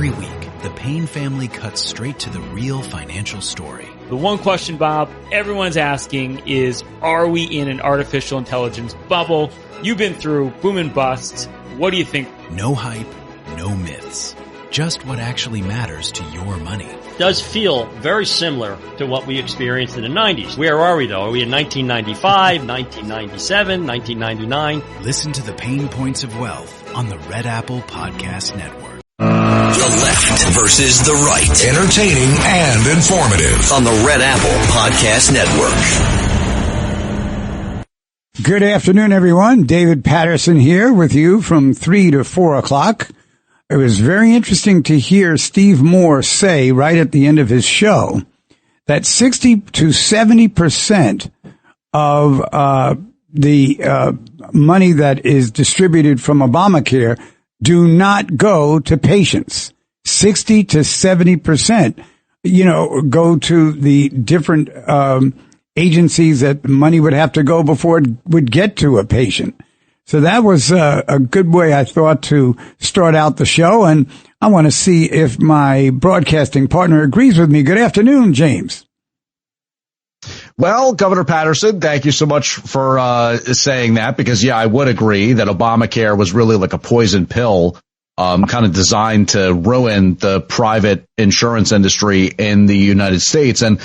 Every week, the Payne family cuts straight to the real financial story. The one question, Bob, everyone's asking is, are we in an artificial intelligence bubble? You've been through boom and bust. What do you think? No hype, no myths. Just what actually matters to your money. Does feel very similar to what we experienced in the 90s. Where are we, though? Are we in 1995, 1997, 1999? Listen to the Pain Points of Wealth on the Red Apple Podcast Network. The left versus the right. Entertaining and informative on the Red Apple Podcast Network. Good afternoon, everyone. David Patterson here with you from 3 to 4 o'clock. It was very interesting to hear Steve Moore say right at the end of his show that 60 to 70% of the money that is distributed from Obamacare do not go to patients. 60 to 70%, go to the different agencies that money would have to go before it would get to a patient. So that was a good way, I thought, to start out the show. And I want to see if my broadcasting partner agrees with me. Good afternoon, James. Well, Governor Patterson, thank you so much for saying that, because, I would agree that Obamacare was really like a poison pill, kind of designed to ruin the private insurance industry in the United States. And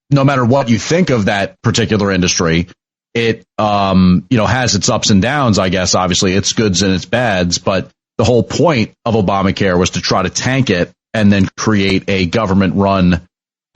no matter what you think of that particular industry, it, has its ups and downs, I guess. Obviously, its goods and its bads. But the whole point of Obamacare was to try to tank it and then create a government-run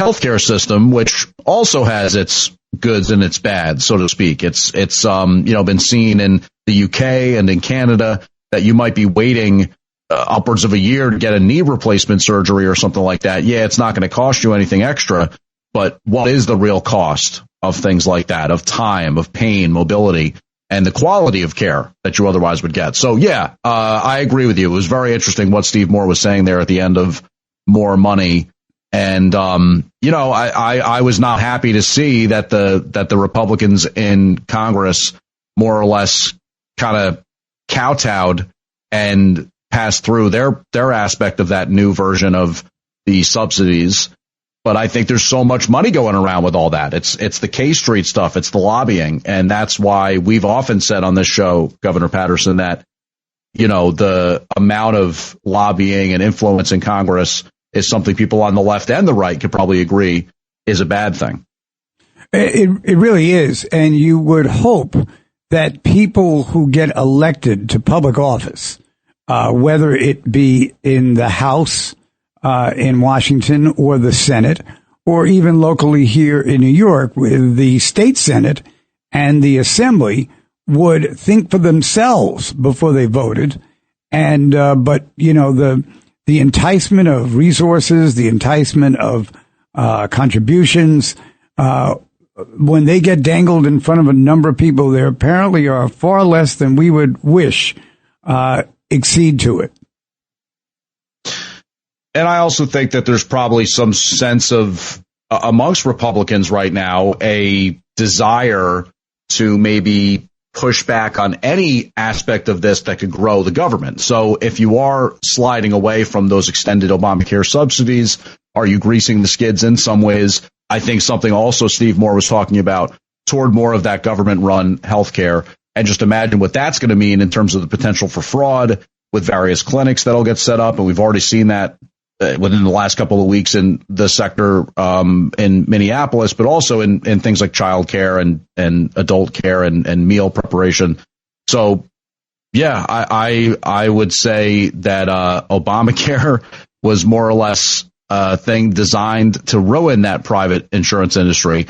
healthcare system, which also has its goods and its bads, so to speak. It's been seen in the UK and in Canada that you might be waiting upwards of a year to get a knee replacement surgery or something like that. Yeah, it's not going to cost you anything extra, but what is the real cost of things like that, of time, of pain, mobility, and the quality of care that you otherwise would get? So, I agree with you. It was very interesting what Steve Moore was saying there at the end of More Money. And, I was not happy to see that the Republicans in Congress more or less kind of kowtowed and passed through their aspect of that new version of the subsidies. But I think there's so much money going around with all that. It's the K Street stuff. It's the lobbying. And that's why we've often said on this show, Governor Patterson, that, the amount of lobbying and influence in Congress is something people on the left and the right could probably agree is a bad thing. It really is. And you would hope that people who get elected to public office, whether it be in the House in Washington or the Senate, or even locally here in New York with the state Senate and the Assembly, would think for themselves before they voted. And the enticement of resources, the enticement of contributions, when they get dangled in front of a number of people, there apparently are far less than we would wish accede to it. And I also think that there's probably some sense of, amongst Republicans right now, a desire to maybe push back on any aspect of this that could grow the government. So if you are sliding away from those extended Obamacare subsidies, are you greasing the skids in some ways? I think something also Steve Moore was talking about toward more of that government-run healthcare. And just imagine what that's going to mean in terms of the potential for fraud with various clinics that'll get set up. And we've already seen that within the last couple of weeks in the sector in Minneapolis, but also in things like child care and adult care and meal preparation. So, I would say that Obamacare was more or less a thing designed to ruin that private insurance industry.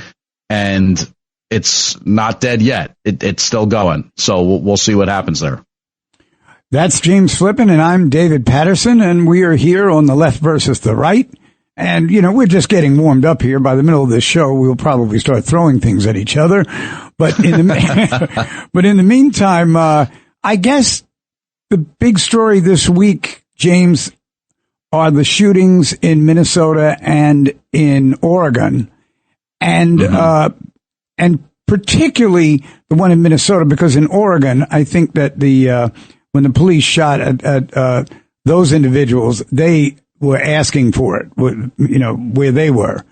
And it's not dead yet. It's still going. So we'll see what happens there. That's James Flippin, and I'm David Patterson, and we are here on the left versus the right. And, we're just getting warmed up here. By the middle of this show, we'll probably start throwing things at each other. But in the meantime, I guess the big story this week, James, are the shootings in Minnesota and in Oregon. And, and particularly the one in Minnesota, because in Oregon, I think that when the police shot at those individuals, they were asking for it, where they were.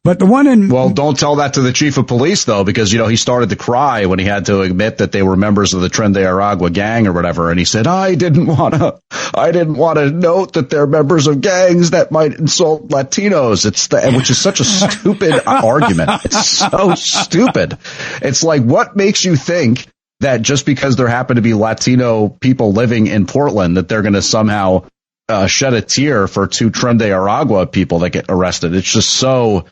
But the one in... Well, don't tell that to the chief of police, though, because, he started to cry when he had to admit that they were members of the Tren de Aragua gang or whatever. And he said, I didn't want to note that they're members of gangs that might insult Latinos. Which is such a stupid argument. It's so stupid. It's like, what makes you think that just because there happen to be Latino people living in Portland, that they're going to somehow shed a tear for 2 Tren de Aragua people that get arrested? It's just so...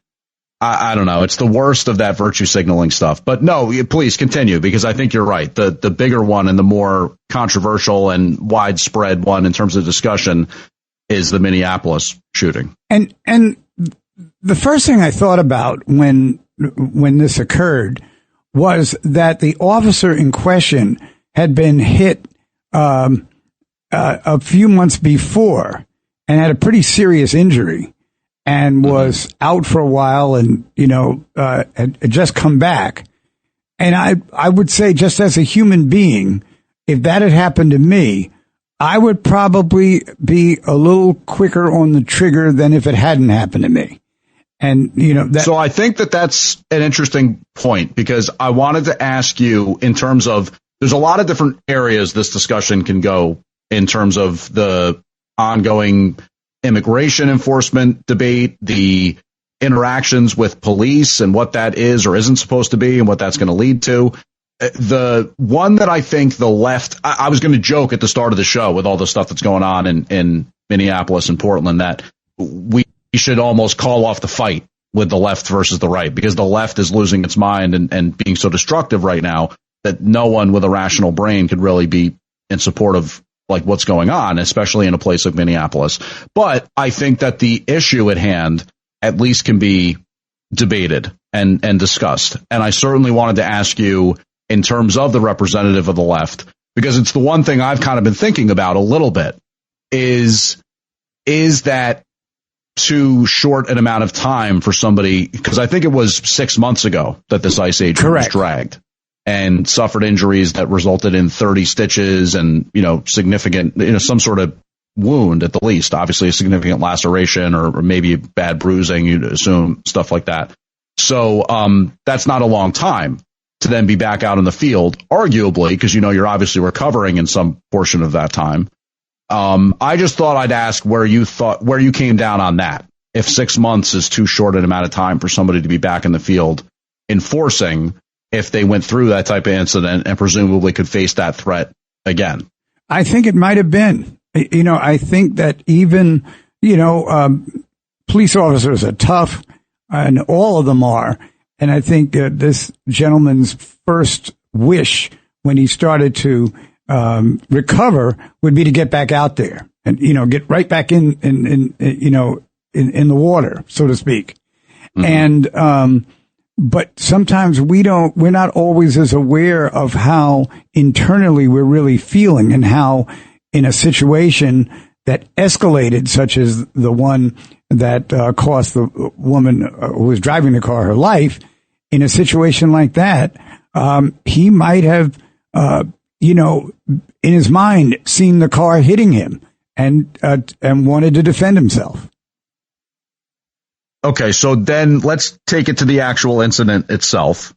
I don't know. It's the worst of that virtue signaling stuff. But no, please continue, because I think you're right. The bigger one and the more controversial and widespread one in terms of discussion is the Minneapolis shooting. And the first thing I thought about when this occurred was that the officer in question had been hit a few months before and had a pretty serious injury, and was out for a while and, had just come back. And I would say, just as a human being, if that had happened to me, I would probably be a little quicker on the trigger than if it hadn't happened to me. And, so I think that's an interesting point, because I wanted to ask you in terms of, there's a lot of different areas this discussion can go in terms of the ongoing immigration enforcement debate, the interactions with police and what that is or isn't supposed to be and what that's going to lead to. The one that I think the left, I was going to joke at the start of the show with all the stuff that's going on in Minneapolis and Portland, that we should almost call off the fight with the left versus the right, because the left is losing its mind and being so destructive right now that no one with a rational brain could really be in support of like what's going on, especially in a place like Minneapolis. But I think that the issue at hand at least can be debated and discussed. And I certainly wanted to ask you in terms of the representative of the left, because it's the one thing I've kind of been thinking about a little bit, is that too short an amount of time for somebody, because I think it was 6 months ago that this ICE agent was dragged and suffered injuries that resulted in 30 stitches and, significant, some sort of wound at the least, obviously a significant laceration or maybe bad bruising, you'd assume, stuff like that. So that's not a long time to then be back out in the field, arguably, because, you're obviously recovering in some portion of that time. I just thought I'd ask where you came down on that. If 6 months is too short an amount of time for somebody to be back in the field enforcing, if they went through that type of incident and presumably could face that threat again. I think it might have been. I think that even, police officers are tough, and all of them are. And I think this gentleman's first wish when he started to recover would be to get back out there and, get right back in the water, so to speak. Mm-hmm. And, but sometimes we're not always as aware of how internally we're really feeling, and how in a situation that escalated, such as the one that cost the woman who was driving the car her life, in a situation like that, he might have, in his mind, seen the car hitting him and wanted to defend himself. Okay, so then let's take it to the actual incident itself.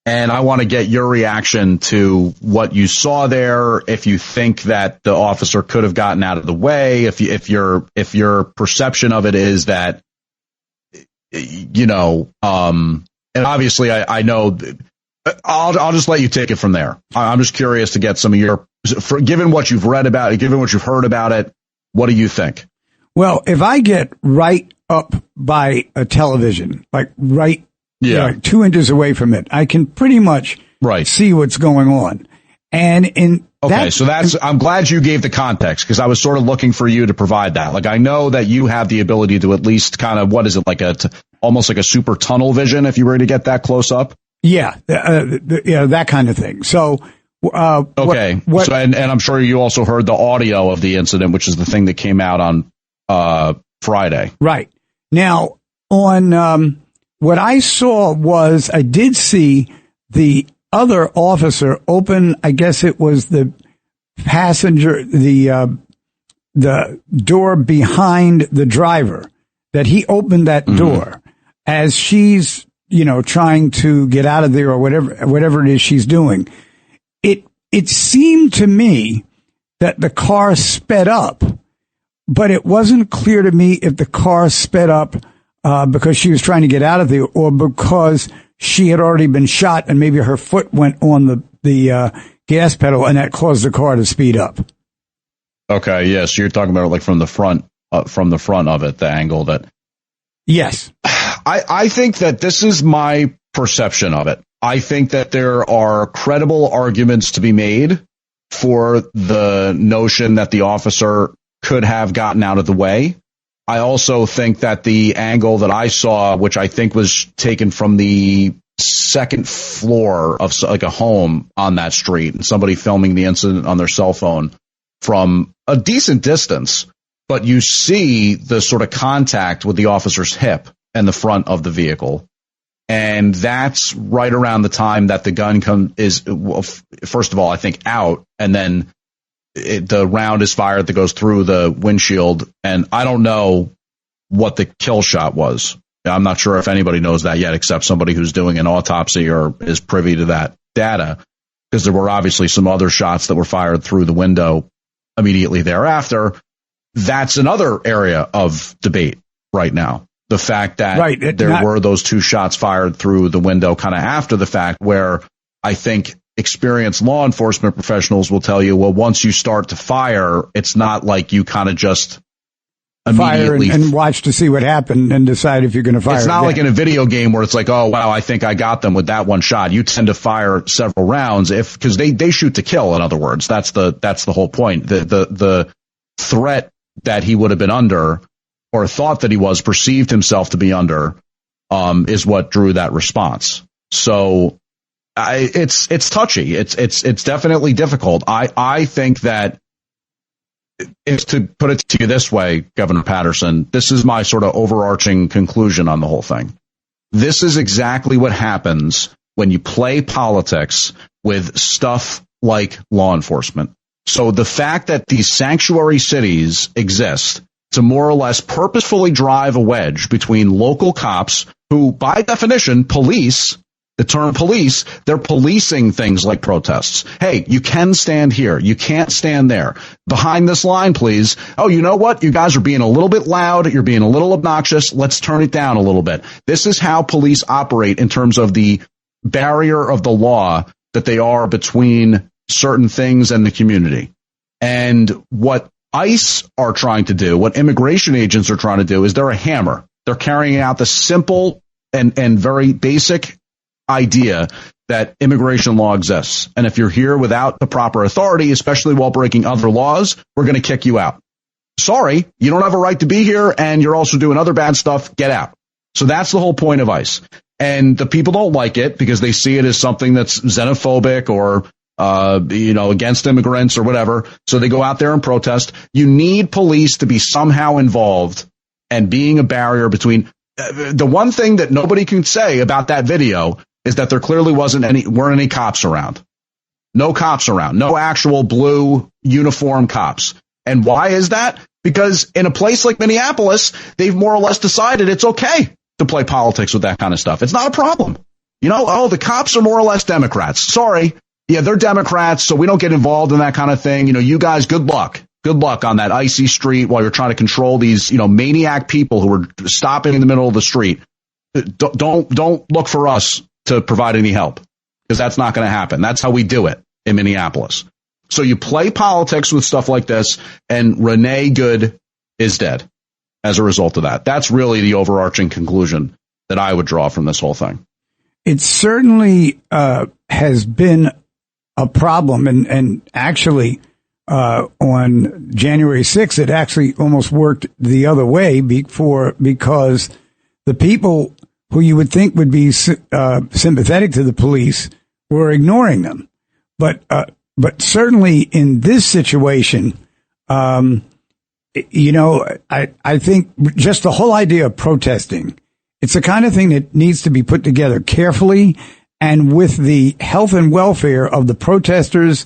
And I want to get your reaction to what you saw there. If you think that the officer could have gotten out of the way, if your perception of it is that, and obviously I know, I'll just let you take it from there. I'm just curious to get some of given what you've read about it, given what you've heard about it, what do you think? Well, if I get right up by a television, like 2 inches away from it, I can pretty much see what's going on. And I'm glad you gave the context, because I was sort of looking for you to provide that. Like, I know that you have the ability to at least kind of, what is it, like almost like a super tunnel vision if you were to get that close up? Yeah, that kind of thing. So, okay. So, and I'm sure you also heard the audio of the incident, which is the thing that came out on Friday. Right. Now, on what I saw was, I did see the other officer open, I guess it was the passenger, the the door behind the driver, that he opened that door as she's, trying to get out of there or whatever it is she's doing. It seemed to me that the car sped up, but it wasn't clear to me if the car sped up because she was trying to get out of there or because she had already been shot and maybe her foot went on the gas pedal and that caused the car to speed up. Okay, yeah, so you're talking about it like from the front of it, the angle that. Yes. I think that this is my perception of it. I think that there are credible arguments to be made for the notion that the officer could have gotten out of the way. I also think that the angle that I saw, which I think was taken from the second floor of like a home on that street, and somebody filming the incident on their cell phone from a decent distance, but you see the sort of contact with the officer's hip and the front of the vehicle. And that's right around the time that the gun is, first of all, I think out, and then the round is fired that goes through the windshield. And I don't know what the kill shot was. I'm not sure if anybody knows that yet, except somebody who's doing an autopsy or is privy to that data, because there were obviously some other shots that were fired through the window immediately thereafter. That's another area of debate right now. The fact that there were those two shots fired through the window kind of after the fact, where I think experienced law enforcement professionals will tell you, well, once you start to fire, it's not like you kind of just immediately fire and watch to see what happened and decide if you're going to fire. It's not like in a video game where it's like, oh, wow, I think I got them with that one shot. You tend to fire several rounds because they shoot to kill. In other words, that's the whole point. The threat that he would have been under, or thought that he was, perceived himself to be under, is what drew that response. So it's touchy. It's definitely difficult. I think that, it's to put it to you this way, Governor Patterson, this is my sort of overarching conclusion on the whole thing. This is exactly what happens when you play politics with stuff like law enforcement. So the fact that these sanctuary cities exist to more or less purposefully drive a wedge between local cops who, by definition, police, the term police, they're policing things like protests. Hey, you can stand here. You can't stand there. Behind this line, please. Oh, you know what? You guys are being a little bit loud. You're being a little obnoxious. Let's turn it down a little bit. This is how police operate in terms of the barrier of the law that they are between certain things and the community. And what ICE are trying to do, what immigration agents are trying to do, is they're a hammer. They're carrying out the simple and very basic idea that immigration law exists. And if you're here without the proper authority, especially while breaking other laws, we're going to kick you out. Sorry, you don't have a right to be here, and you're also doing other bad stuff. Get out. So that's the whole point of ICE. And the people don't like it because they see it as something that's xenophobic or against immigrants or whatever. So they go out there and protest. You need police to be somehow involved and being a barrier between. The one thing that nobody can say about that video is that there clearly weren't any cops around. No cops around. No actual blue uniform cops. And why is that? Because in a place like Minneapolis, they've more or less decided it's okay to play politics with that kind of stuff. It's not a problem. The cops are more or less Democrats. Sorry. Yeah, they're Democrats, so we don't get involved in that kind of thing. You guys, good luck. Good luck on that icy street while you're trying to control these, maniac people who are stopping in the middle of the street. Don't look for us to provide any help, because that's not going to happen. That's how we do it in Minneapolis. So you play politics with stuff like this, and Renee Good is dead as a result of that. That's really the overarching conclusion that I would draw from this whole thing. It certainly has been a problem, and actually on January 6th, it actually almost worked the other way because the people who you would think would be sympathetic to the police were ignoring them. But certainly in this situation, I think just the whole idea of protesting, it's the kind of thing that needs to be put together carefully and with the health and welfare of the protesters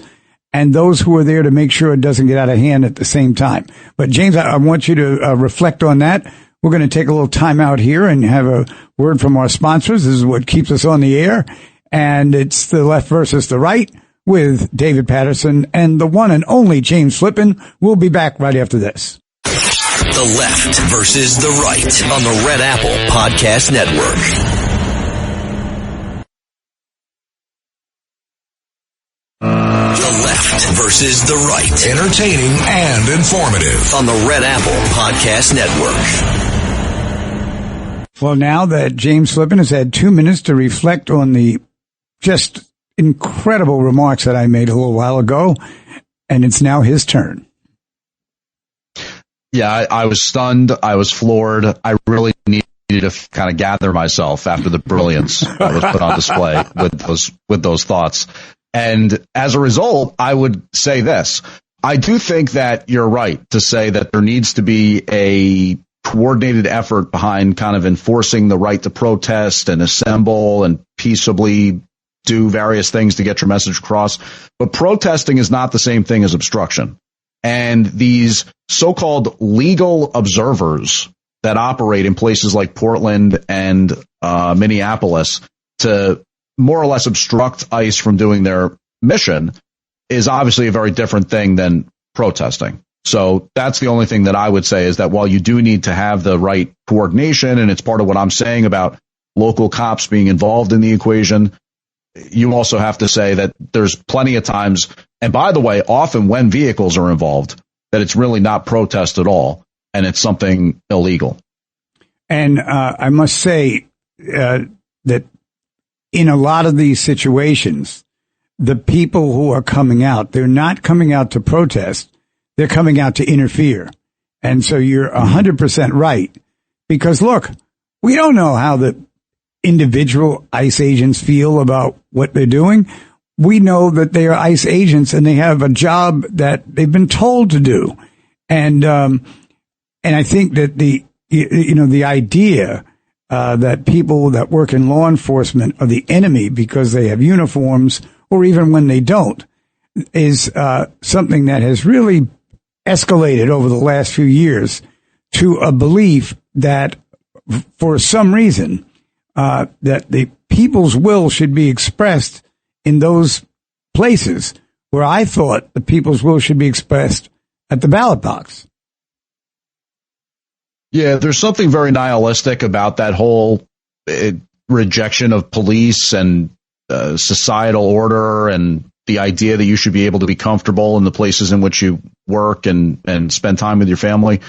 and those who are there to make sure it doesn't get out of hand at the same time. But James, I want you to reflect on that. We're going to take a little time out here and have a word from our sponsors. This is what keeps us on the air. And it's the left versus the right with David Patterson and the one and only James Flippin. We'll be back right after this. The left versus the right on the Red Apple Podcast Network. The left versus the right. Entertaining and informative on the Red Apple Podcast Network. Well, now that James Flippin has had 2 minutes to reflect on the just incredible remarks that I made a little while ago, and it's now his turn. Yeah, I was stunned. I was floored. I really needed to kind of gather myself after the brilliance that was put on display with those thoughts. And as a result, I would say this. I do think that you're right to say that there needs to be a coordinated effort behind kind of enforcing the right to protest and assemble and peaceably do various things to get your message across. But protesting is not the same thing as obstruction. And these so-called legal observers that operate in places like Portland and Minneapolis to more or less obstruct ICE from doing their mission is obviously a very different thing than protesting. So that's the only thing that I would say is that while you do need to have the right coordination, and it's part of what I'm saying about local cops being involved in the equation, you also have to say that there's plenty of times, and by the way, often when vehicles are involved, that it's really not protest at all, and it's something illegal. And I must say that in a lot of these situations, the people who are coming out, they're not coming out to protest. They're coming out to interfere. And so you're 100% right. Because look, we don't know how the individual ICE agents feel about what they're doing. We know that they are ICE agents and they have a job that they've been told to do. And I think that the idea that people that work in law enforcement are the enemy because they have uniforms or even when they don't is something that has really escalated over the last few years to a belief that for some reason that the people's will should be expressed in those places where I thought the people's will should be expressed at the ballot box. Yeah, there's something very nihilistic about that whole rejection of police and societal order and the idea that you should be able to be comfortable in the places in which you work and spend time with your family.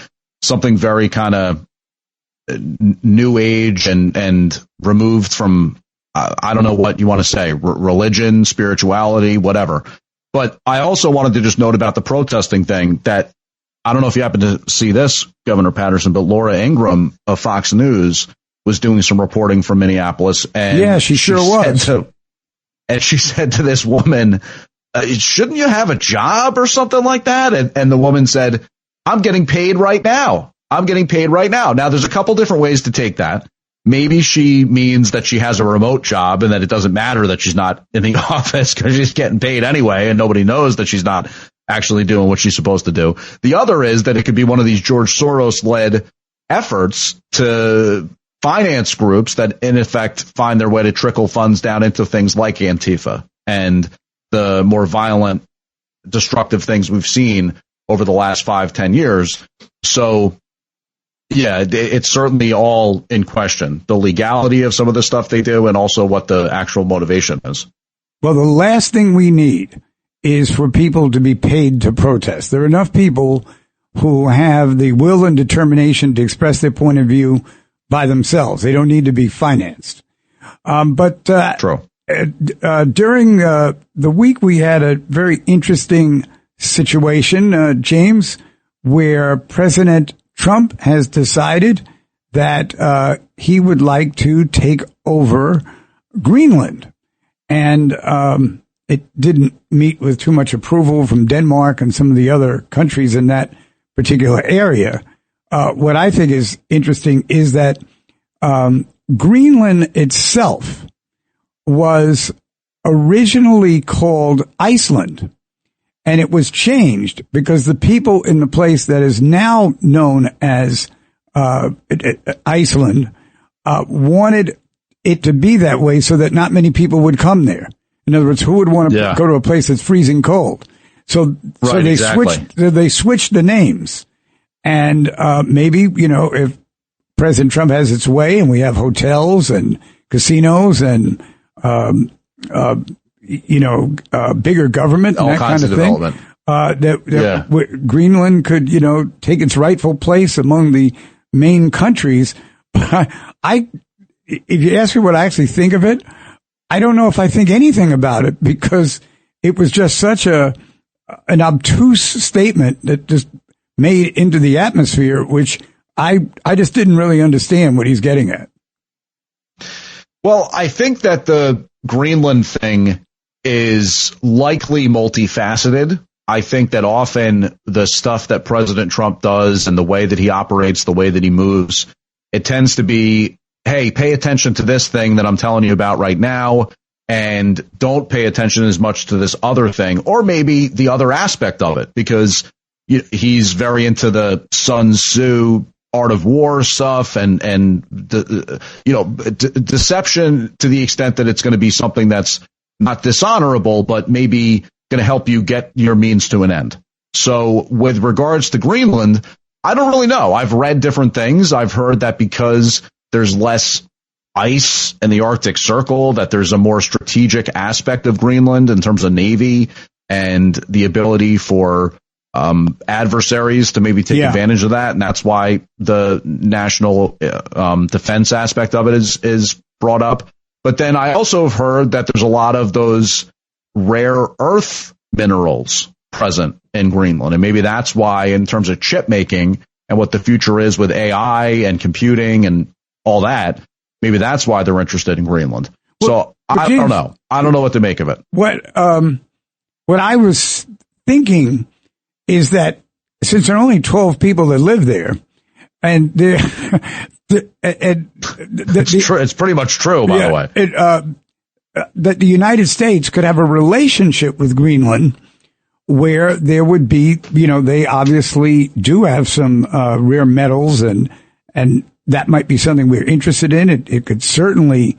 Something very kind of new age and removed from, I don't know what you want to say, religion, spirituality, whatever. But I also wanted to just note about the protesting thing that I don't know if you happen to see this, Governor Patterson, but Laura Ingraham of Fox News was doing some reporting from Minneapolis. And yeah, she sure was. And she said to this woman, shouldn't you have a job or something like that? And the woman said, I'm getting paid right now. I'm getting paid right now. Now, there's a couple different ways to take that. Maybe she means that she has a remote job and that it doesn't matter that she's not in the office because she's getting paid anyway and nobody knows that she's not actually doing what she's supposed to do. The other is that it could be one of these George Soros-led efforts to finance groups that, in effect, find their way to trickle funds down into things like Antifa and the more violent, destructive things we've seen over the last 5-10 years. So, yeah, it's certainly all in question, the legality of some of the stuff they do and also what the actual motivation is. Well, the last thing we need is for people to be paid to protest. There are enough people who have the will and determination to express their point of view by themselves. They don't need to be financed. True. During the week, we had a very interesting situation, James, where President Trump has decided that he would like to take over Greenland. And it didn't meet with too much approval from Denmark and some of the other countries in that particular area. What I think is interesting is that Greenland itself was originally called Iceland. And it was changed because the people in the place that is now known as Iceland wanted it to be that way so that not many people would come there. In other words, who would want to go to a place that's freezing cold? So they switched the names. And maybe, if President Trump has its way and we have hotels and casinos and bigger government and all that kinds kind of development. Thing. Greenland could, take its rightful place among the main countries. But if you ask me what I actually think of it, I don't know if I think anything about it because it was just such an obtuse statement that just made into the atmosphere, which I just didn't really understand what he's getting at. Well, I think that the Greenland thing is likely multifaceted. I think that often the stuff that President Trump does and the way that he operates, the way that he moves, it tends to be, hey, pay attention to this thing that I'm telling you about right now and don't pay attention as much to this other thing, or maybe the other aspect of it, because he's very into the Sun Tzu art of war stuff and deception to the extent that it's going to be something that's not dishonorable, but maybe going to help you get your means to an end. So with regards to Greenland, I don't really know. I've read different things. I've heard that because there's less ice in the Arctic Circle, that there's a more strategic aspect of Greenland in terms of Navy and the ability for adversaries to maybe take advantage of that. And that's why the national defense aspect of it is brought up. But then I also have heard that there's a lot of those rare earth minerals present in Greenland. And maybe that's why, in terms of chip making and what the future is with AI and computing and all that, maybe that's why they're interested in Greenland. So I don't know. I don't know what to make of it. What I was thinking is that since there are only 12 people that live there, and it's pretty much true, by the way, that the United States could have a relationship with Greenland where there would be, they obviously do have some rare metals, and that might be something we're interested in. It could certainly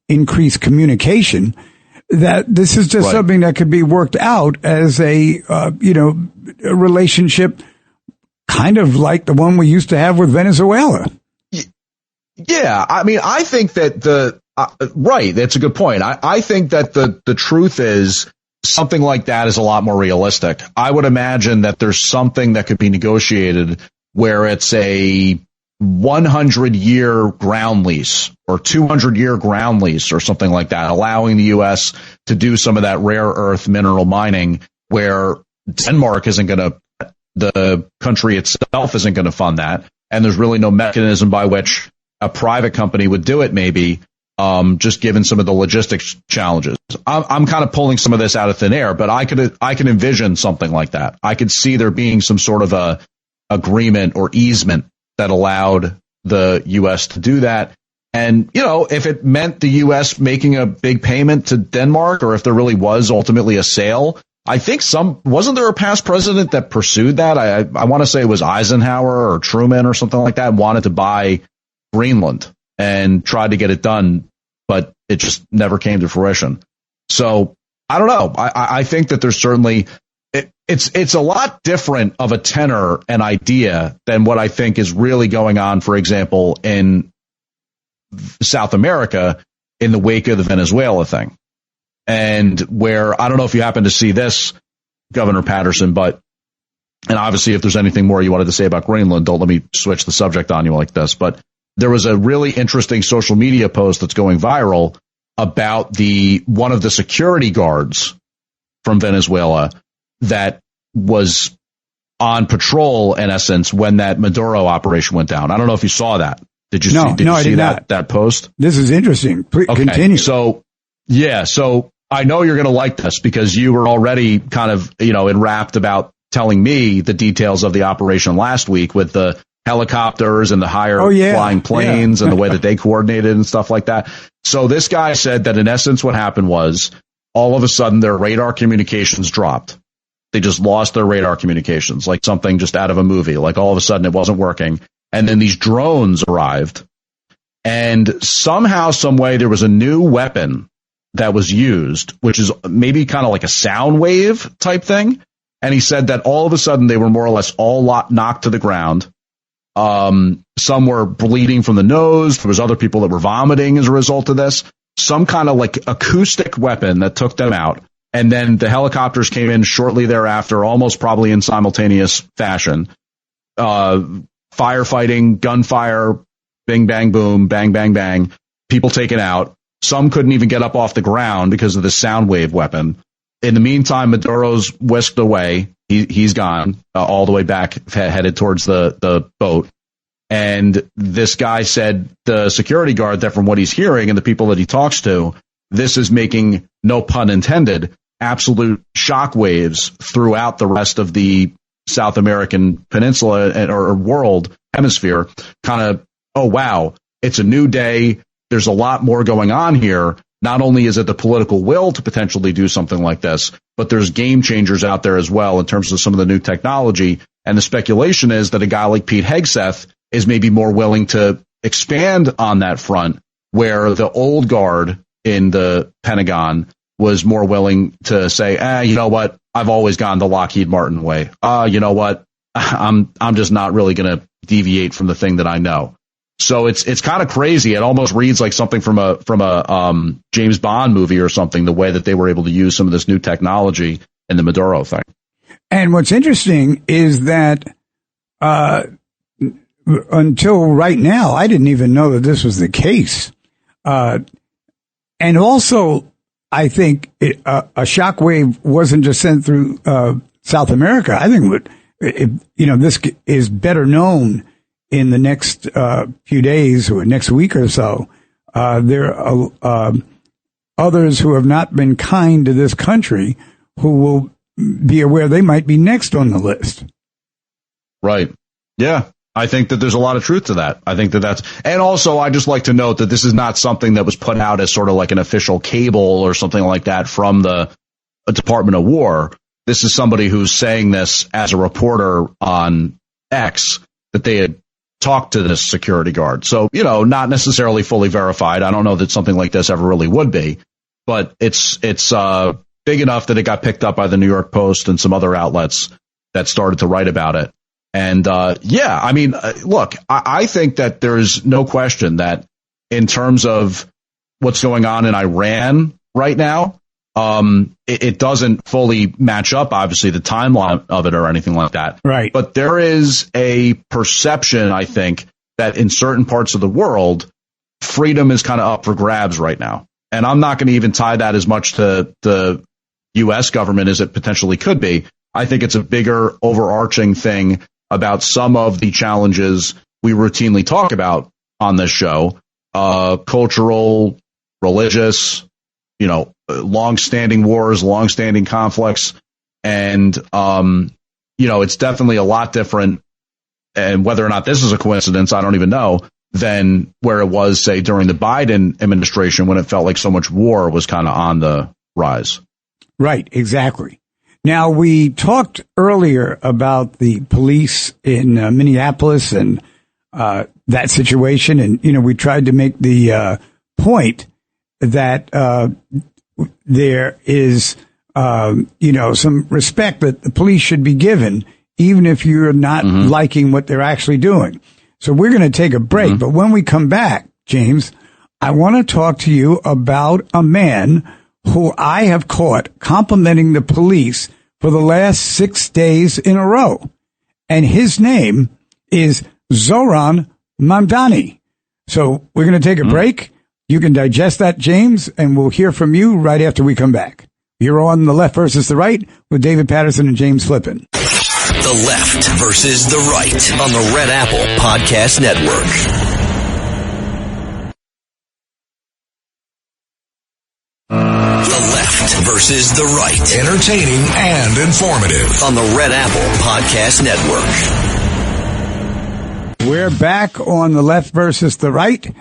increase communication. That this is just something that could be worked out as a relationship kind of like the one we used to have with Venezuela. Yeah, I mean, I think that that's a good point. I think that the truth is something like that is a lot more realistic. I would imagine that there's something that could be negotiated where it's a 100-year ground lease or 200-year ground lease or something like that, allowing the U.S. to do some of that rare earth mineral mining, where Denmark the country itself isn't going to fund that. And there's really no mechanism by which a private company would do it, maybe, just given some of the logistics challenges. I'm kind of pulling some of this out of thin air, but I can envision something like that. I could see there being some sort of a agreement or easement that allowed the U.S. to do that. And, if it meant the U.S. making a big payment to Denmark, or if there really was ultimately a sale, I think wasn't there a past president that pursued that? I want to say it was Eisenhower or Truman or something like that, wanted to buy Greenland and tried to get it done, but it just never came to fruition. So I don't know. I think that there's certainly, it's a lot different of a tenor and idea than what I think is really going on, for example, in South America in the wake of the Venezuela thing. And where, I don't know if you happen to see this, Governor Patterson, and obviously if there's anything more you wanted to say about Greenland, don't let me switch the subject on you like this, but there was a really interesting social media post that's going viral about one of the security guards from Venezuela that was on patrol, in essence, when that Maduro operation went down. I don't know if you saw that. Did you see that post? This is interesting. Please continue. So I know you're going to like this because you were already kind of, enwrapped about telling me the details of the operation last week with the helicopters and the higher flying planes and the way that they coordinated and stuff like that. So this guy said that in essence what happened was all of a sudden their radar communications dropped. they just lost their radar communications, like something just out of a movie. Like all of a sudden it wasn't working. And then these drones arrived, and somehow, some way, there was a new weapon that was used, which is maybe kind of like a sound wave type thing. And he said that all of a sudden they were more or less all knocked to the ground. Some were bleeding from the nose. There was other people that were vomiting as a result of this. Some kind of like acoustic weapon that took them out. And then the helicopters came in shortly thereafter, almost probably in simultaneous fashion. Firefighting, gunfire, bing, bang, boom, bang, bang, bang. People taken out. Some couldn't even get up off the ground because of the sound wave weapon. In the meantime, Maduro's whisked away. He's gone all the way back, headed towards the boat. And this guy said, the security guard, that from what he's hearing and the people that he talks to, this is making, no pun intended, absolute shockwaves throughout the rest of the South American peninsula or world hemisphere. Kind of, oh, wow, it's a new day. There's a lot more going on here. Not only is it the political will to potentially do something like this, but there's game changers out there as well in terms of some of the new technology. And the speculation is that a guy like Pete Hegseth is maybe more willing to expand on that front, where the old guard in the Pentagon was more willing to say, you know what? I've always gone the Lockheed Martin way. You know what? I'm just not really going to deviate from the thing that I know. So it's kind of crazy. It almost reads like something from a James Bond movie or something, the way that they were able to use some of this new technology in the Maduro thing. And what's interesting is that until right now, I didn't even know that this was the case. And also, I think a shockwave wasn't just sent through South America. I think this is better known in the next few days or next week or so. There are others who have not been kind to this country who will be aware they might be next on the list. Right. Yeah. I think that there's a lot of truth to that. I think that's, and also I just like to note that this is not something that was put out as sort of like an official cable or something like that from the Department of War. This is somebody who's saying this as a reporter on X, that they had talked to this security guard. So, not necessarily fully verified. I don't know that something like this ever really would be, but it's big enough that it got picked up by the New York Post and some other outlets that started to write about it. And, look, I think that there's no question that in terms of what's going on in Iran right now, it doesn't fully match up, obviously, the timeline of it or anything like that. Right. But there is a perception, I think, that in certain parts of the world, freedom is kind of up for grabs right now. And I'm not going to even tie that as much to the U.S. government as it potentially could be. I think it's a bigger overarching thing about some of the challenges we routinely talk about on this show, cultural, religious, long-standing wars, long-standing conflicts. And, it's definitely a lot different. And whether or not this is a coincidence, I don't even know, than where it was, say, during the Biden administration, when it felt like so much war was kind of on the rise. Right, exactly. Now, we talked earlier about the police in Minneapolis and that situation. And, we tried to make the point that there is, some respect that the police should be given, even if you're not liking what they're actually doing. So we're going to take a break. But when we come back, James, I want to talk to you about a man who I have caught complimenting the police for the last 6 days in a row. And his name is Zoran Mamdani. So we're going to take a break. You can digest that, James, and we'll hear from you right after we come back. You're on The Left versus the Right with David Patterson and James Flippin. The Left versus the Right on the Red Apple Podcast Network. Versus the Right. Entertaining and informative on the Red Apple Podcast Network. We're back on The Left versus the Right,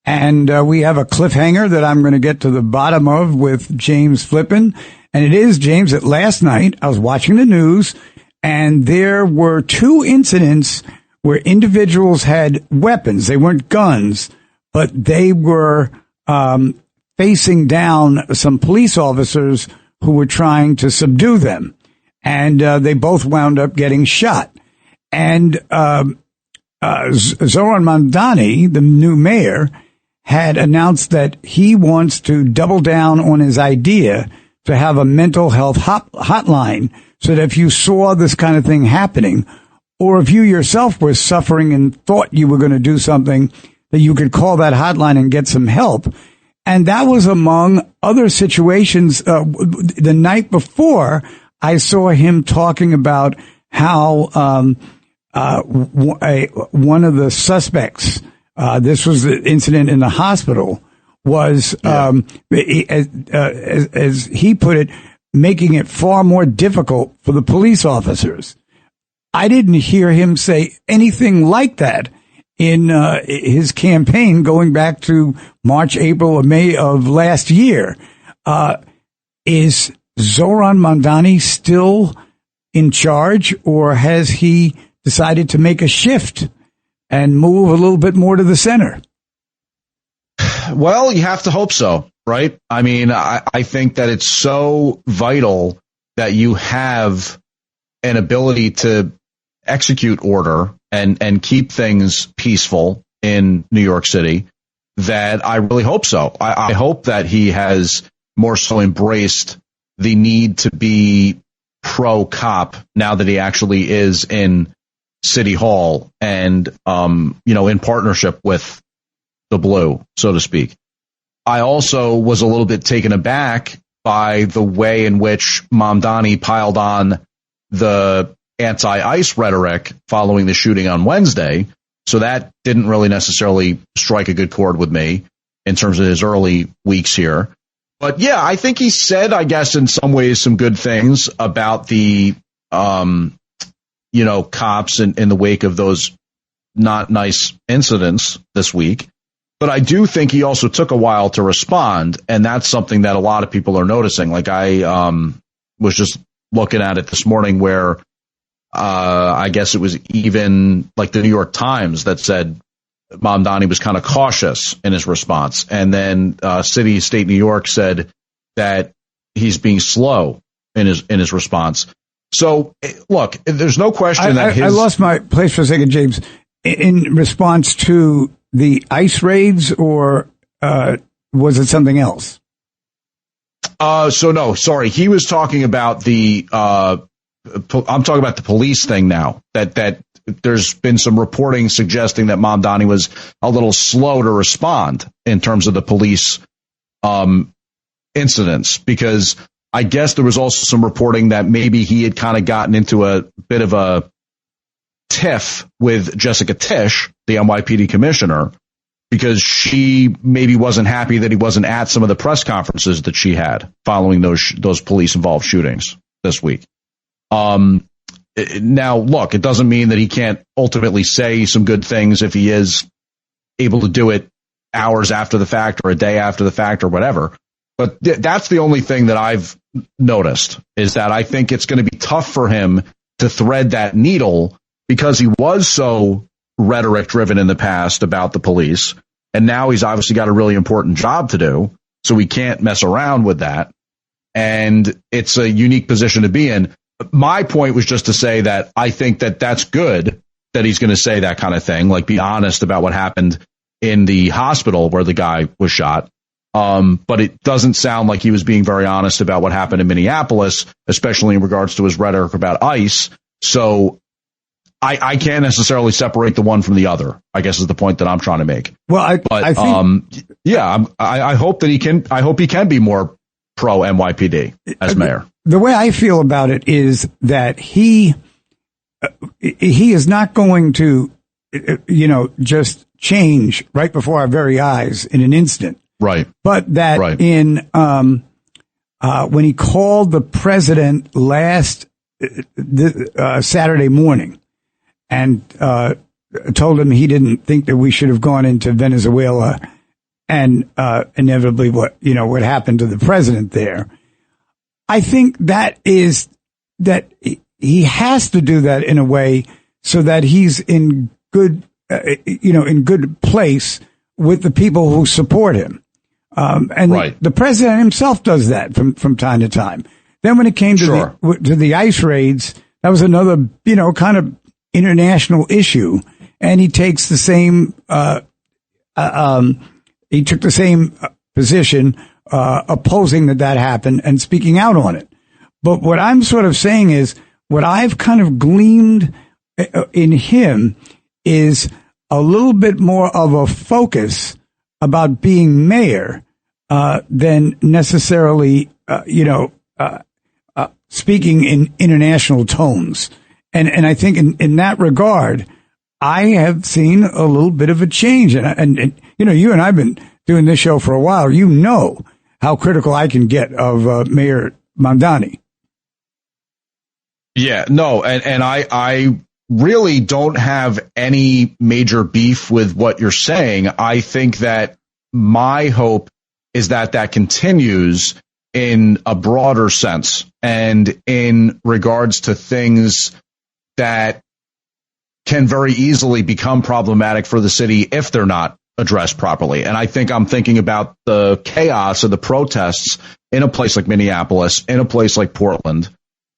and we have a cliffhanger that I'm going to get to the bottom of with James Flippin. And it is, James, that last night I was watching the news and there were 2 incidents where individuals had weapons. They weren't guns, but they were facing down some police officers who were trying to subdue them. And they both wound up getting shot. And Zoran Mamdani, the new mayor, had announced that he wants to double down on his idea to have a mental health hotline so that if you saw this kind of thing happening, or if you yourself were suffering and thought you were going to do something, that you could call that hotline and get some help. And that was among other situations. The night before, I saw him talking about how one of the suspects, this was the incident in the hospital, was, as he put it, making it far more difficult for the police officers. I didn't hear him say anything like that in his campaign going back to March, April, or May of last year. Is Zoran Mamdani still in charge, or has he decided to make a shift and move a little bit more to the center? Well, you have to hope so, right? I mean, I think that it's so vital that you have an ability to execute order and keep things peaceful in New York City that I really hope so. I hope that he has more so embraced the need to be pro-cop now that he actually is in City Hall and, in partnership with the blue, so to speak. I also was a little bit taken aback by the way in which Mamdani piled on the anti-ICE rhetoric following the shooting on Wednesday. So that didn't really necessarily strike a good chord with me in terms of his early weeks here. But yeah, I think he said, I guess, in some ways, some good things about the, cops in the wake of those not nice incidents this week. But I do think he also took a while to respond, and that's something that a lot of people are noticing. Like I was just looking at it this morning where I guess it was even like the New York Times that said Mamdani was kind of cautious in his response. And then State New York said that he's being slow in his response. So, look, there's no question that I lost my place for a second, James. In response to the ICE raids, or was it something else? No, sorry. He was talking about I'm talking about the police thing now, that there's been some reporting suggesting that Mamdani was a little slow to respond in terms of the police incidents, because I guess there was also some reporting that maybe he had kind of gotten into a bit of a tiff with Jessica Tisch, the NYPD commissioner, because she maybe wasn't happy that he wasn't at some of the press conferences that she had following those police-involved shootings this week. Now, look, it doesn't mean that he can't ultimately say some good things if he is able to do it hours after the fact or a day after the fact or whatever. But that's the only thing that I've noticed, is that I think it's going to be tough for him to thread that needle, because he was so rhetoric driven in the past about the police. And now he's obviously got a really important job to do. So we can't mess around with that. And it's a unique position to be in. My point was just to say that I think that that's good that he's going to say that kind of thing, like be honest about what happened in the hospital where the guy was shot. But it doesn't sound like he was being very honest about what happened in Minneapolis, especially in regards to his rhetoric about ICE. So I can't necessarily separate the one from the other, I guess, is the point that I'm trying to make. Well, I think, I hope that he can. I hope he can be more pro NYPD as mayor. The way I feel about it is that he is not going to, just change right before our very eyes in an instant. Right. But that in when he called the president last Saturday morning and told him he didn't think that we should have gone into Venezuela and inevitably what happened to the president there. I think that he has to do that in a way so that he's in good, in good place with the people who support him. And right. The president himself does that from time to time. Then when it came to the ICE raids, that was another, kind of international issue. And he takes the same, he took the same position, opposing that happened and speaking out on it. But what I'm sort of saying is what I've kind of gleaned in him is a little bit more of a focus about being mayor, than necessarily, speaking in international tones. And I think in that regard, I have seen a little bit of a change. And you and I have been doing this show for a while. You know how critical I can get of Mayor Mamdani. Yeah, no, and I really don't have any major beef with what you're saying. I think that my hope is that continues in a broader sense and in regards to things that can very easily become problematic for the city if they're not addressed properly. And I think I'm thinking about the chaos of the protests in a place like Minneapolis, in a place like Portland,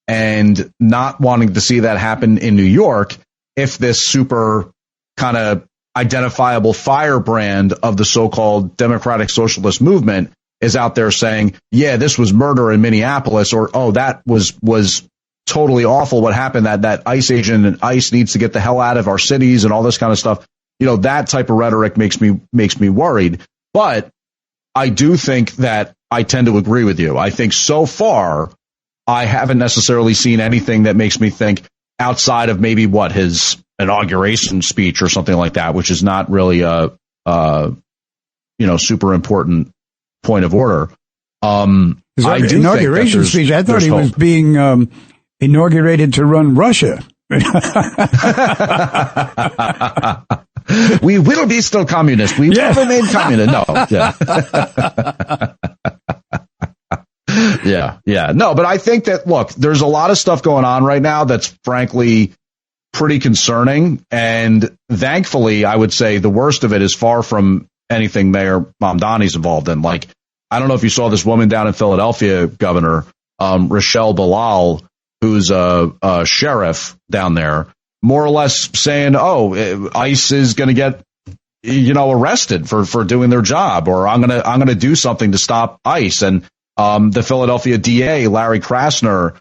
and not wanting to see that happen in New York if this super kind of identifiable firebrand of the so-called democratic socialist movement is out there saying, yeah, this was murder in Minneapolis, or, oh, that was totally awful what happened, that ICE agent and ICE needs to get the hell out of our cities and all this kind of stuff. That type of rhetoric makes me worried. But I do think that I tend to agree with you. I think so far I haven't necessarily seen anything that makes me think, outside of maybe his inauguration speech or something like that, which is not really a super important point of order. His inauguration speech, I thought he was being inaugurated to run Russia. We will be still communist. We will remain communist. No. Yeah. Yeah. No, but I think that, look, there's a lot of stuff going on right now that's frankly pretty concerning. And thankfully, I would say the worst of it is far from anything Mayor Mamdani's involved in. Like, I don't know if you saw this woman down in Philadelphia, Governor, Rochelle Bilal, who's a sheriff down there, more or less saying, oh, ICE is going to get, arrested for doing their job, or I'm going to do something to stop ICE. And the Philadelphia DA, Larry Krasner,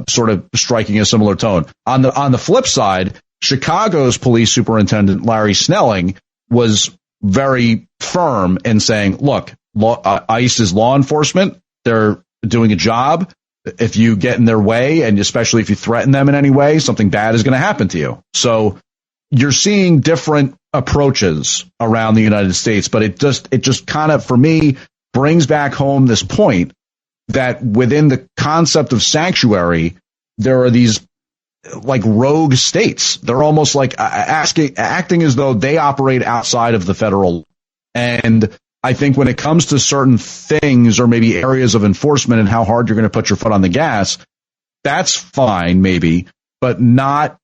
sort of striking a similar tone. On the flip side, Chicago's police superintendent, Larry Snelling, was very firm in saying, look, ICE is law enforcement. They're doing a job. If you get in their way, and especially if you threaten them in any way, something bad is going to happen to you. So you're seeing different approaches around the United States, but it just kind of, for me, brings back home this point that within the concept of sanctuary, there are these like rogue states. They're almost like acting as though they operate outside of the federal. And I think when it comes to certain things, or maybe areas of enforcement and how hard you're going to put your foot on the gas, that's fine, maybe, but not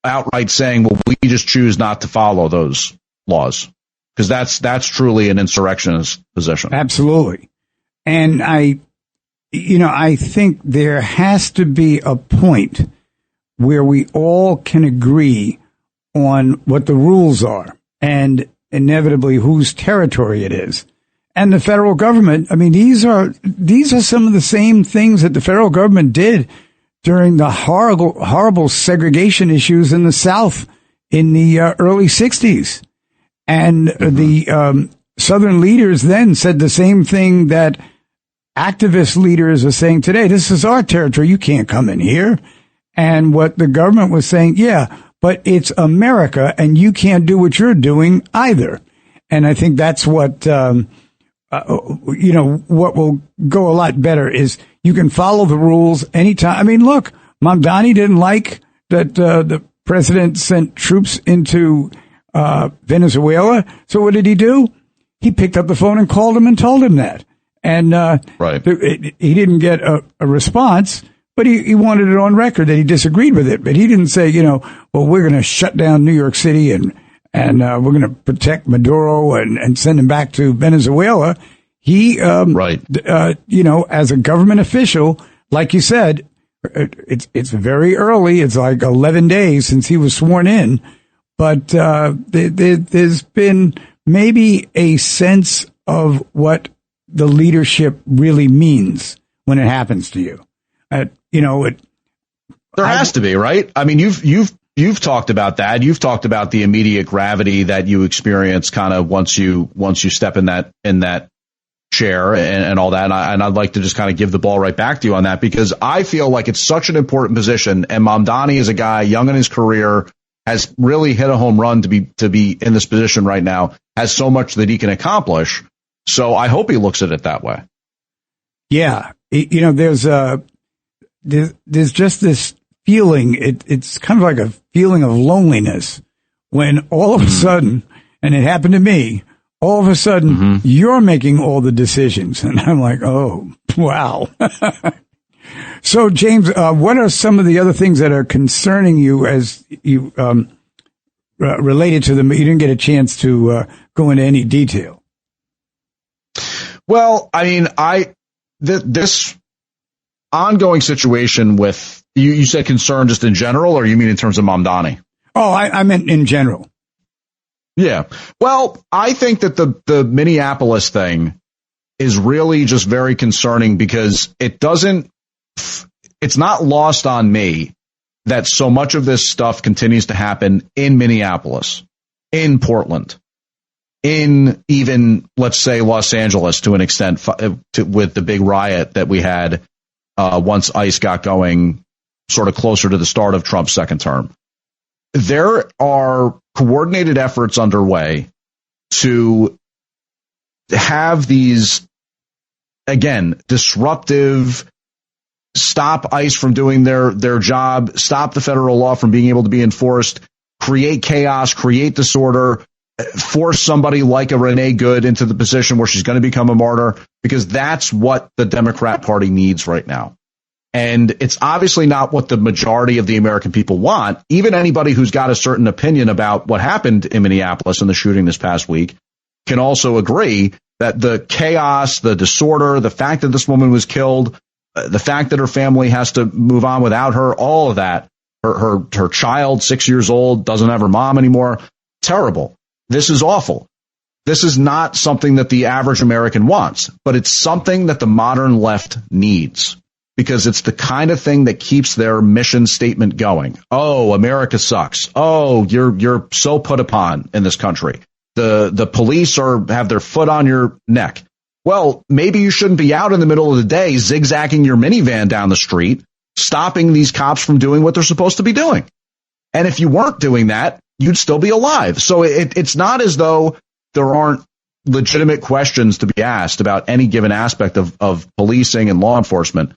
outright saying, well, we just choose not to follow those laws, because that's truly an insurrectionist position. Absolutely. And I think there has to be a point where we all can agree on what the rules are and inevitably whose territory it is. And the federal government, I mean, these are some of the same things that the federal government did during the horrible segregation issues in the South in the early 60s. And the Southern leaders then said the same thing that activist leaders are saying today. This is our territory. You can't come in here. And what the government was saying, yeah, but it's America and you can't do what you're doing either. And I think that's what, what will go a lot better is you can follow the rules anytime. I mean, look, Mamdani didn't like that the president sent troops into Venezuela. So what did he do? He picked up the phone and called him and told him that. And right. He didn't get a response, but he wanted it on record that he disagreed with it. But he didn't say, well, we're going to shut down New York City and we're going to protect Maduro and send him back to Venezuela. He, right. As a government official, like you said, it's very early. It's like 11 days since he was sworn in. But there's been maybe a sense of what the leadership really means when it happens to you. There has to be, right? I mean, you've talked about that. You've talked about the immediate gravity that you experience kind of once you step in that chair and all that. And Be like to just kind of give the ball right back to you on that, because I feel like it's such an important position. And Mamdani is a guy young in his career, has really hit a home run to be in this position right now, has so much that he can accomplish. So I hope he looks at it that way. Yeah. There's just this feeling. It's kind of like a feeling of loneliness when all of a sudden, and it happened to me, all of a sudden you're making all the decisions. And I'm like, oh, wow. So, James, what are some of the other things that are concerning you as you related to them? You didn't get a chance to go into any detail. Well, I mean, this ongoing situation with you said concern just in general, or you mean in terms of Mamdani? Oh, I meant in general. Yeah. Well, I think that the Minneapolis thing is really just very concerning because it's not lost on me that so much of this stuff continues to happen in Minneapolis, in Portland, in even, let's say, Los Angeles to an extent, with the big riot that we had once ICE got going sort of closer to the start of Trump's second term. There are coordinated efforts underway to have these, again, disruptive, stop ICE from doing their job, stop the federal law from being able to be enforced, create chaos, create disorder, force somebody like a Renee Good into the position where she's going to become a martyr, because that's what the Democrat Party needs right now. And it's obviously not what the majority of the American people want. Even anybody who's got a certain opinion about what happened in Minneapolis in the shooting this past week can also agree that the chaos, the disorder, the fact that this woman was killed, the fact that her family has to move on without her, all of that, her child, 6 years old, doesn't have her mom anymore. Terrible. This is awful. This is not something that the average American wants, but it's something that the modern left needs, because it's the kind of thing that keeps their mission statement going. Oh, America sucks. Oh, you're so put upon in this country. The police have their foot on your neck. Well, maybe you shouldn't be out in the middle of the day zigzagging your minivan down the street, stopping these cops from doing what they're supposed to be doing. And if you weren't doing that, you'd still be alive. So it's not as though there aren't legitimate questions to be asked about any given aspect of policing and law enforcement.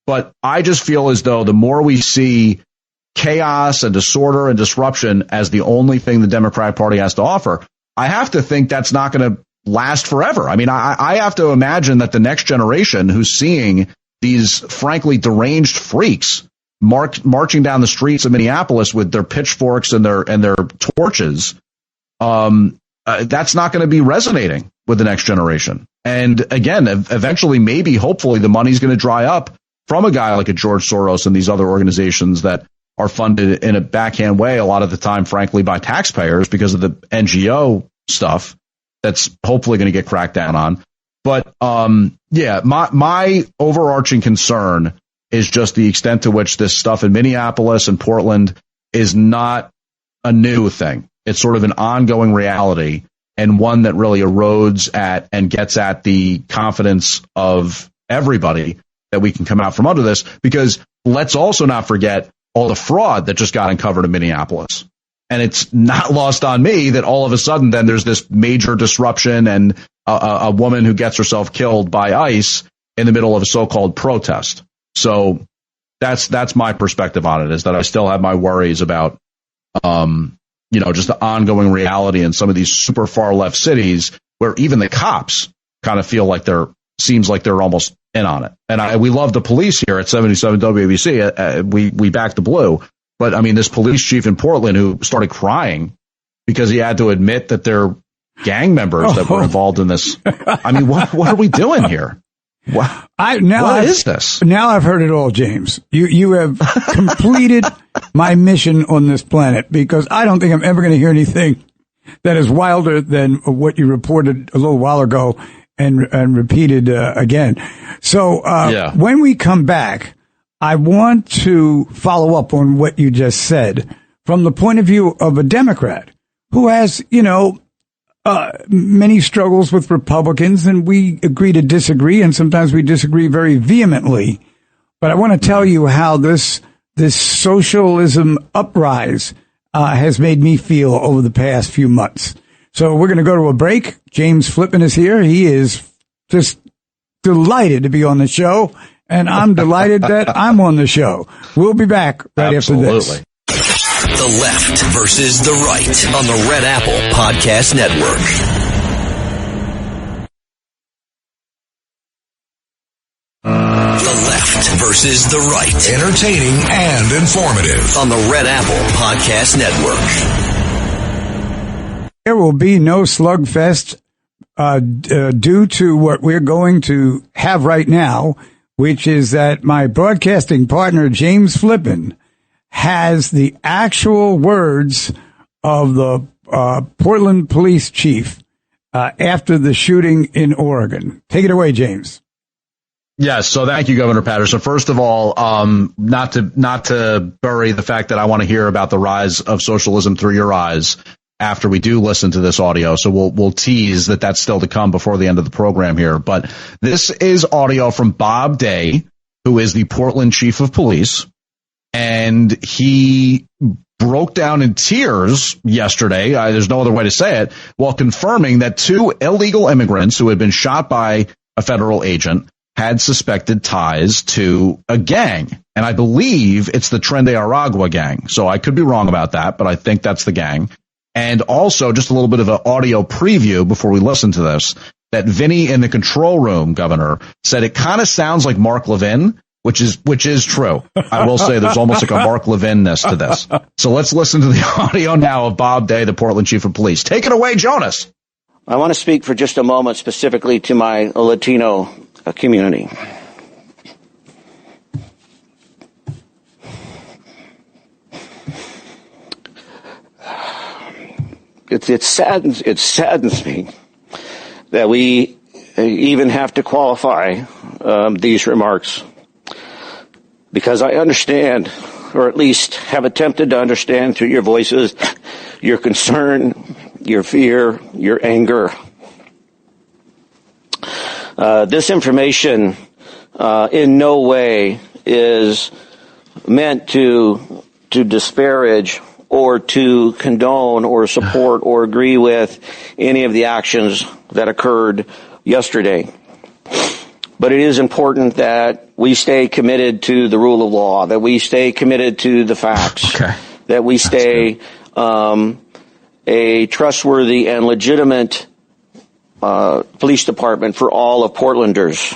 But I just feel as though the more we see chaos and disorder and disruption as the only thing the Democratic Party has to offer, I have to think that's not going to last forever. I mean, I have to imagine that the next generation who's seeing these frankly deranged freaks marching down the streets of Minneapolis with their pitchforks and their torches, that's not going to be resonating with the next generation. And again, eventually, maybe, hopefully, the money's going to dry up from a guy like a George Soros and these other organizations that are funded in a backhand way, a lot of the time, frankly, by taxpayers because of the NGO stuff that's hopefully going to get cracked down on. But my overarching concern is just the extent to which this stuff in Minneapolis and Portland is not a new thing. It's sort of an ongoing reality, and one that really erodes at and gets at the confidence of everybody that we can come out from under this. Because let's also not forget all the fraud that just got uncovered in Minneapolis. And it's not lost on me that all of a sudden then there's this major disruption and a woman who gets herself killed by ICE in the middle of a so-called protest. So that's my perspective on it, is that I still have my worries about, just the ongoing reality in some of these super far left cities where even the cops kind of feel like they're seems like they're almost in on it. And we love the police here at 77 WABC. We back the blue. But I mean, this police chief in Portland who started crying because he had to admit that they're gang members that were involved in this. I mean, what are we doing here? What is this? Now I've heard it all, James. You have completed my mission on this planet, because I don't think I'm ever going to hear anything that is wilder than what you reported a little while ago and repeated again. So when we come back, I want to follow up on what you just said from the point of view of a Democrat who has, many struggles with Republicans, and we agree to disagree, and sometimes we disagree very vehemently. But I want to tell you how this socialism uprise has made me feel over the past few months. So we're going to go to a break. James Flippin is here. He is just delighted to be on the show, and I'm delighted that I'm on the show. We'll be back right after this. The Left versus the Right on the Red Apple Podcast Network. The Left versus the Right. Entertaining and informative on the Red Apple Podcast Network. There will be no slugfest due to what we're going to have right now, which is that my broadcasting partner, James Flippin, has the actual words of the Portland police chief after the shooting in Oregon. Take it away, James. Yes. So thank you, Governor Patterson. First of all, not to bury the fact that I want to hear about the rise of socialism through your eyes after we do listen to this audio. So we'll tease that that's still to come before the end of the program here. But this is audio from Bob Day, who is the Portland chief of police. And he broke down in tears yesterday, there's no other way to say it, while confirming that 2 illegal immigrants who had been shot by a federal agent had suspected ties to a gang. And I believe it's the Tren de Aragua gang. So I could be wrong about that, but I think that's the gang. And also just a little bit of an audio preview before we listen to this, that Vinny in the control room, Governor, said it kind of sounds like Mark Levin. Which is true. I will say there's almost like a Mark Levin-ness to this. So let's listen to the audio now of Bob Day, the Portland chief of police. Take it away, Jonas. I want to speak for just a moment specifically to my Latino community. It saddens me that we even have to qualify these remarks. Because I understand, or at least have attempted to understand through your voices, your concern, your fear, your anger. This information in no way is meant to disparage or to condone or support or agree with any of the actions that occurred yesterday. But it is important that we stay committed to the rule of law, that we stay committed to the facts, that we stay a trustworthy and legitimate police department for all of Portlanders.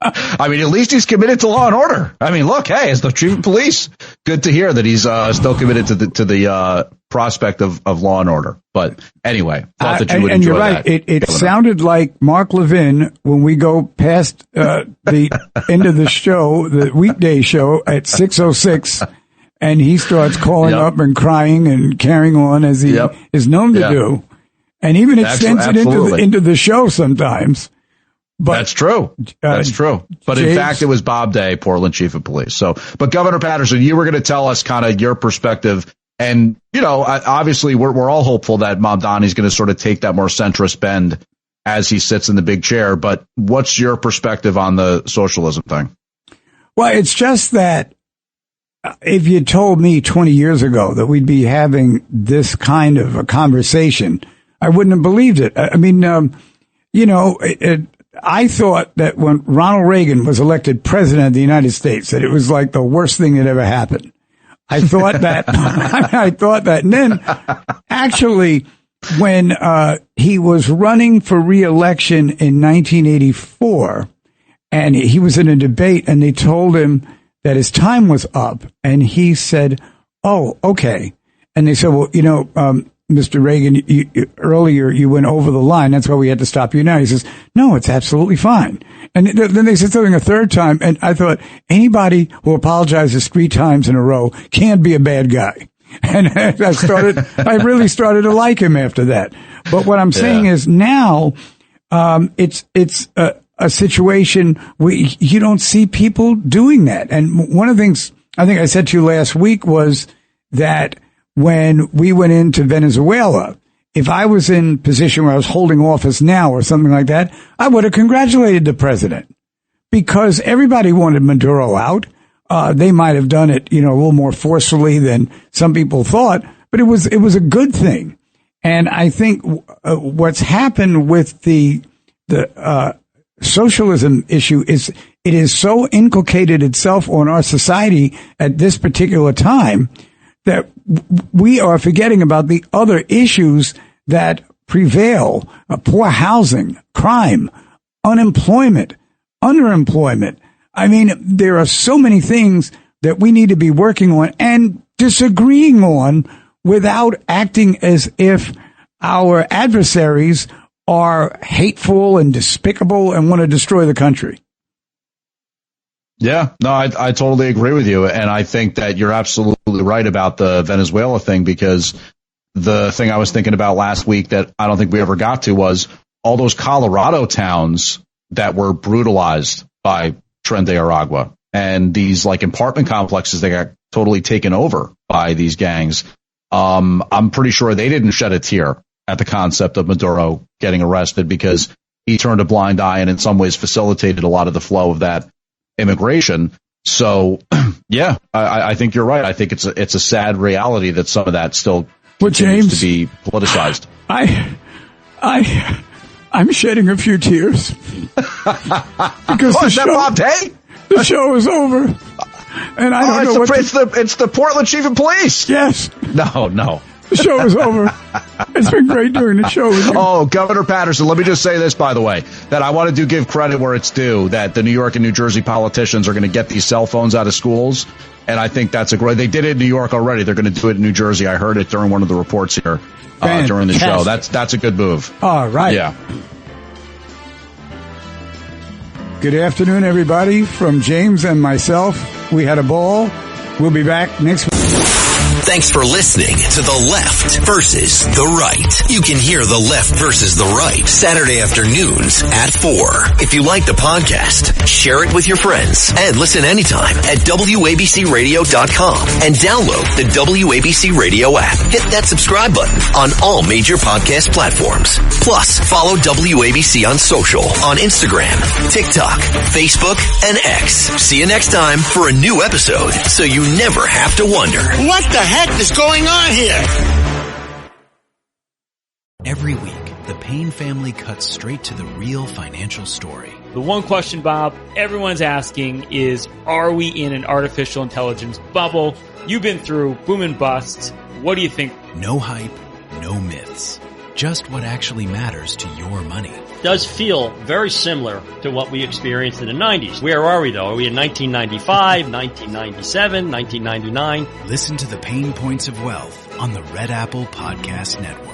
I mean, at least he's committed to law and order. I mean, look, hey, as the chief of police, good to hear that he's still committed to the prospect of law and order. But anyway, thought that you would enjoy that. And you're right. It sounded like Mark Levin when we go past the end of the show, the weekday show at 6:06, and he starts calling up and crying and carrying on as he is known to do. And even extends it into the show sometimes. But that's true. That's true. But James, in fact, it was Bob Day, Portland chief of police. So, but Governor Patterson, you were going to tell us kind of your perspective. And, obviously we're all hopeful that Mamdani's going to sort of take that more centrist bend as he sits in the big chair. But what's your perspective on the socialism thing? Well, it's just that if you told me 20 years ago that we'd be having this kind of a conversation, I wouldn't have believed it. I mean, I thought that when Ronald Reagan was elected president of the United States, that it was like the worst thing that ever happened. I thought that, and then actually when he was running for re-election in 1984, and he was in a debate, and they told him that his time was up, and he said, "Oh, okay." And they said, "Well, Mr. Reagan, earlier you went over the line. That's why we had to stop you now." He says, "No, it's absolutely fine." And then they said something a third time, and I thought, anybody who apologizes 3 times in a row can't be a bad guy. And I really started to like him after that. But what I'm saying is now, it's a situation where you don't see people doing that. And one of the things I think I said to you last week was that when we went into Venezuela, if I was in position where I was holding office now or something like that, I would have congratulated the president, because everybody wanted Maduro out. They might have done it, a little more forcefully than some people thought, but it was a good thing. And I think what's happened with the socialism issue is it has so inculcated itself on our society at this particular time that we are forgetting about the other issues that prevail: poor housing, crime, unemployment, underemployment. I mean, there are so many things that we need to be working on and disagreeing on without acting as if our adversaries are hateful and despicable and want to destroy the country. Yeah, no, I totally agree with you. And I think that you're absolutely right about the Venezuela thing, because the thing I was thinking about last week that I don't think we ever got to was all those Colorado towns that were brutalized by Tren de Aragua, and these apartment complexes that got totally taken over by these gangs. I'm pretty sure they didn't shed a tear at the concept of Maduro getting arrested, because he turned a blind eye and in some ways facilitated a lot of the flow of that immigration. So, yeah, I think you're right. I think it's a sad reality that some of that still continues to be politicized. I'm shedding a few tears because the show is over, and I don't know it's the Portland Chief of Police. Yes. No. The show is over. It's been great doing the show with you. Oh, Governor Patterson, let me just say this, by the way, that I wanted to give credit where it's due, that the New York and New Jersey politicians are going to get these cell phones out of schools. And I think that's they did it in New York already. They're going to do it in New Jersey. I heard it during one of the reports here during the show. That's a good move. All right. Yeah. Good afternoon, everybody. From James and myself, we had a ball. We'll be back next week. Thanks for listening to The Left versus the Right. You can hear The Left versus the Right Saturday afternoons at 4. If you like the podcast, share it with your friends and listen anytime at WABCRadio.com and download the WABC Radio app. Hit that subscribe button on all major podcast platforms. Plus, follow WABC on social on Instagram, TikTok, Facebook, and X. See you next time for a new episode, so you never have to wonder, what the heck is going on here? Every week, the Payne family cuts straight to the real financial story. The one question, Bob, everyone's asking is, are we in an artificial intelligence bubble? You've been through boom and bust. What do you think? No hype, no myths. Just what actually matters to your money. Does feel very similar to what we experienced in the 90s. Where are we, though? Are we in 1995, 1997, 1999? Listen to the Pain Points of Wealth on the Red Apple Podcast Network.